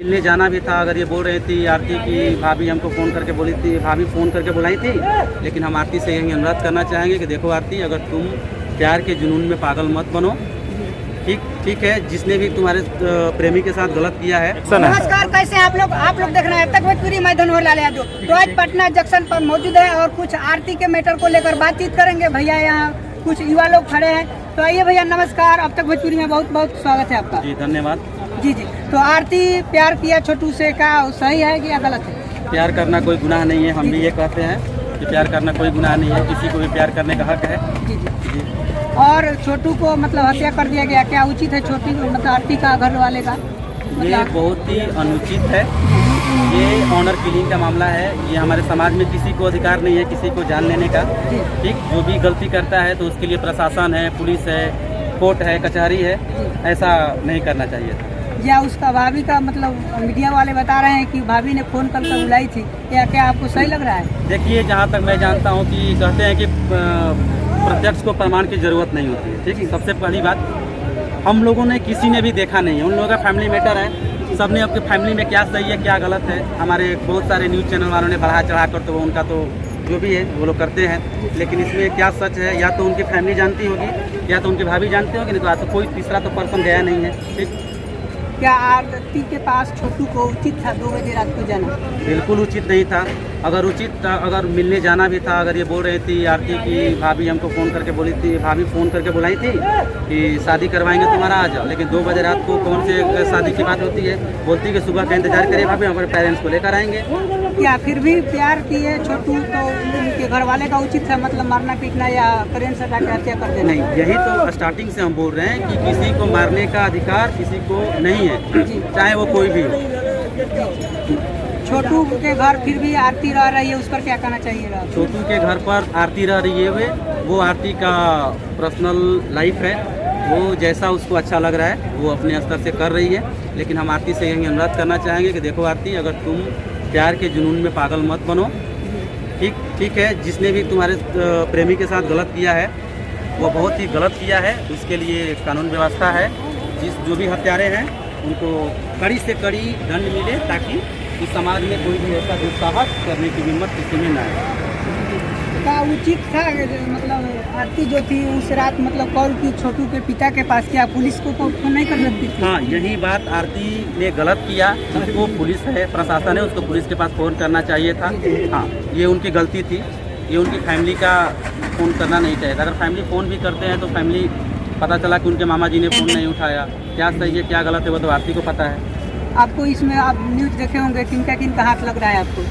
मिलने जाना भी था। अगर ये बोल रही थी आरती की भाभी हमको फ़ोन करके बोली थी, भाभी फ़ोन करके बुलाई थी, लेकिन हम आरती से यही अनुरोध करना चाहेंगे कि देखो आरती, अगर तुम प्यार के जुनून में पागल मत बनो। ठीक है, जिसने भी तुम्हारे प्रेमी के साथ गलत किया है। नमस्कार, कैसे हैं आप लोग देख रहे हैं तक भोजपुरी मैं धनोहर लाल यादव। तो आज पटना जंक्शन पर मौजूद है और कुछ आरती के मैटर को लेकर बातचीत करेंगे। भैया यहाँ कुछ युवा लोग खड़े हैं, तो आइए भैया नमस्कार, अब तक भोजपुरी में बहुत बहुत स्वागत है आपका। जी धन्यवाद। जी। तो आरती प्यार किया छोटू से, क्या सही है कि या गलत है? प्यार करना कोई गुनाह नहीं है, हम भी ये कहते हैं कि प्यार करना कोई गुनाह नहीं है, किसी को भी प्यार करने का हक है। जी। और छोटू को मतलब हत्या कर दिया गया, क्या उचित है? छोटी मतलब आरती का घर वाले का ये बहुत ही अनुचित है। ये ऑनर किलिंग का मामला है। ये हमारे समाज में किसी को अधिकार नहीं है किसी को जान लेने का। ठीक, जो भी गलती करता है तो उसके लिए प्रशासन है, पुलिस है, कोर्ट है, कचहरी है। ऐसा नहीं करना चाहिए था। या उसका भाभी का मतलब मीडिया वाले बता रहे हैं कि भाभी ने फ़ोन करके बुलाई थी, क्या आपको सही लग रहा है? देखिए, जहाँ तक मैं जानता हूँ कि कहते हैं कि प्रत्यक्ष को प्रमाण की ज़रूरत नहीं होती है। ठीक है, सबसे पहली बात, हम लोगों ने किसी ने भी देखा नहीं है। उन लोगों का फैमिली मैटर है, सबने अपने फैमिली में क्या सही है क्या गलत है। हमारे बहुत सारे न्यूज़ चैनल वालों ने बढ़ा चढ़ा कर तो उनका तो जो भी है वो लोग करते हैं, लेकिन इसमें क्या सच है या तो उनकी फैमिली जानती होगी या तो उनकी भाभी जानती होगी, नहीं तो कोई तीसरा तो पर्सन गया नहीं है। ठीक, क्या आरती के पास छोटू को उचित था 2 बजे रात को जाना? बिल्कुल उचित नहीं था। अगर उचित था, अगर मिलने जाना भी था, अगर ये बोल रही थी आरती की भाभी हमको फ़ोन करके बोली थी, भाभी फ़ोन करके बुलाई थी कि शादी करवाएंगे तुम्हारा, आ जाओ, लेकिन 2 बजे रात को कौन से शादी की बात होती है? बोलती कि सुबह का इंतजार करिए भाभी, हमारे पेरेंट्स को लेकर आएंगे। क्या फिर भी प्यार किए छोटू तो उनके घर वाले का उचित था मतलब मारना पीटना या करेंट सटा के हत्या कर देना? नहीं, यही तो स्टार्टिंग से हम बोल रहे हैं कि किसी को मारने का अधिकार किसी को नहीं है, चाहे वो कोई भी हो। छोटू के घर फिर भी आरती रह रही है, उस पर क्या कहना चाहिए? छोटू के घर पर आरती रह रही है, वो आरती का पर्सनल लाइफ है, वो जैसा उसको अच्छा लग रहा है वो अपने स्तर से कर रही है। लेकिन हम आरती से यही अनुरोध करना चाहेंगे कि देखो आरती, अगर तुम प्यार के जुनून में पागल मत बनो। ठीक है, जिसने भी तुम्हारे प्रेमी के साथ गलत किया है वो बहुत ही गलत किया है, उसके लिए कानून व्यवस्था है। जो भी हत्यारे हैं उनको कड़ी से कड़ी दंड मिले, ताकि इस समाज में कोई भी ऐसा दुस्साहस करने की हिम्मत किसी में ना आए। क्या उचित था मतलब आरती जो थी उस रात मतलब कॉल की छोटू के पिता के पास, क्या पुलिस को फोन नहीं कर सकती थी? हाँ, यही बात, आरती ने गलत किया, उसको पुलिस है, प्रशासन है, उसको पुलिस के पास फ़ोन करना चाहिए था। हाँ, ये उनकी गलती थी, ये उनकी फैमिली का फ़ोन करना नहीं चाहिए था। अगर फैमिली फ़ोन भी करते हैं तो फैमिली पता चला कि उनके मामा जी ने फ़ोन नहीं उठाया, क्या सही है क्या गलत है वो तो आरती को पता है। आपको इसमें आप न्यूज़ देखे होंगे, किनका हाथ लग रहा है आपको?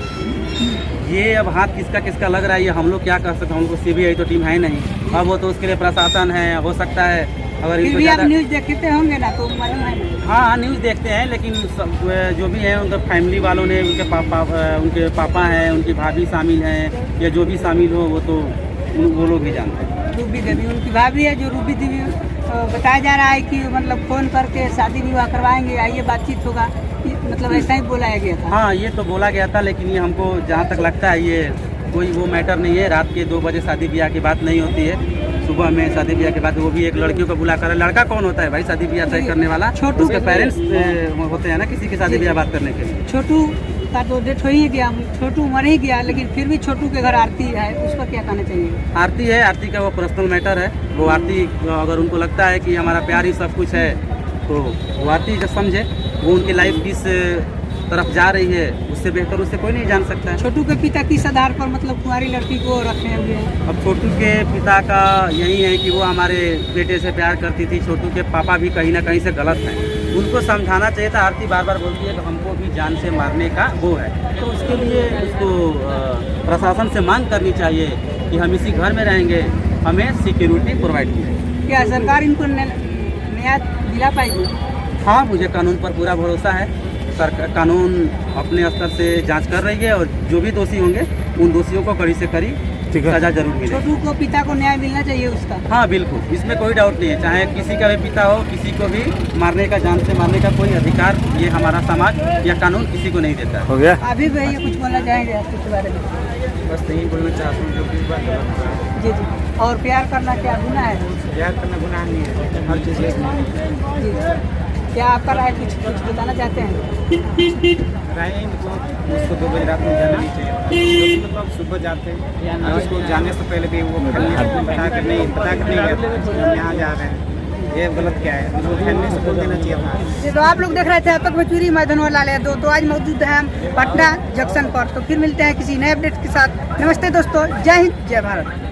ये अब हाथ किसका किसका लग रहा है ये हम लोग क्या कर सकते हैं, हमको सीबीआई तो टीम है नहीं, अब वो तो उसके लिए प्रशासन है, हो सकता है अगर फिर भी आप न्यूज़ देखते होंगे ना, तो मालूम है? हाँ, न्यूज़ देखते हैं, लेकिन जो भी है उनका फैमिली वालों ने, उनके पापा हैं, उनकी भाभी शामिल हैं या जो भी शामिल हो वो तो वो लोग ही जानते हैं। रूबी देवी उनकी भाभी है, जो रूबी देवी बताया जा रहा है कि मतलब फ़ोन करके शादी विवाह करवाएंगे, आइए बातचीत होगा, मतलब ऐसा ही बोलाया गया था। हाँ, ये तो बोला गया था, लेकिन ये हमको जहाँ तक लगता है ये कोई वो मैटर नहीं है। रात के 2 बजे शादी ब्याह की बात नहीं होती है, सुबह में शादी ब्याह के बाद, वो भी एक लड़कियों को बुला कर। लड़का कौन होता है भाई शादी ब्याह तय करने वाला? छोटू के पेरेंट्स होते हैं ना किसी की शादी ब्याह बात करने के लिए। छोटू का तो डेथ हो ही गया, छोटू मर ही गया, लेकिन फिर भी छोटू के घर आरती है, उस पर क्या कहना चाहिए? आरती है, आरती का वो पर्सनल मैटर है। वो आरती अगर उनको लगता है कि हमारा प्यार ही सब कुछ है तो वो आरती जब समझे, वो उनकी लाइफ किस तरफ जा रही है उससे बेहतर उससे कोई नहीं जान सकता है। छोटू के पिता किस आधार पर मतलब कुंवारी लड़की को रखे हुए हैं? अब छोटू के पिता का यही है कि वो हमारे बेटे से प्यार करती थी। छोटू के पापा भी कहीं ना कहीं से गलत हैं, उनको समझाना चाहिए था। आरती बार बार बोलती है कि हमको भी जान से मारने का वो है, तो उसके लिए उसको प्रशासन से मांग करनी चाहिए कि हम इसी घर में रहेंगे, हमें सिक्योरिटी प्रोवाइड कीजिए। क्या सरकार इनको न्याय दिला पाएगी? हाँ, मुझे कानून पर पूरा भरोसा है। सरकार कानून अपने स्तर से जांच कर रही है और जो भी दोषी होंगे उन दोषियों को कड़ी से कड़ी सजा जरूर मिलेगी। छोटू को पिता को न्याय मिलना चाहिए उसका? हाँ बिल्कुल, इसमें कोई डाउट नहीं है। चाहे किसी का भी पिता हो, किसी को भी मारने का, जान से मारने का कोई अधिकार ये हमारा समाज या कानून किसी को नहीं देता। हो गया? अभी भैया कुछ बोलना चाहेंगे आप इसके बारे में? बस यही बोलना चाहता हूँ, जो भी बात है। जी। और प्यार करना क्या गुनाह है? प्यार करना गुनाह नहीं है, हर चीज़ जी। क्या आपका राय कुछ बताना चाहते हैं? राय मतलब उसको तो गुजरात में जाना नहीं चाहिए, मतलब सुबह जाते हैं उसको जाने से पहले भी वो बता कर नहीं गए यहाँ जा रहे हैं, ये गलत क्या है, उसको फैमिली से बोल देना चाहिए था। जी, तो आप लोग देख रहे थे अब तक भोजपुरी मैं धनवर लाल यादव। तो आज मौजूद हैं हम पटना जंक्शन पर। तो फिर मिलते हैं किसी नए अपडेट के साथ। नमस्ते दोस्तों, जय हिंद, जय भारत।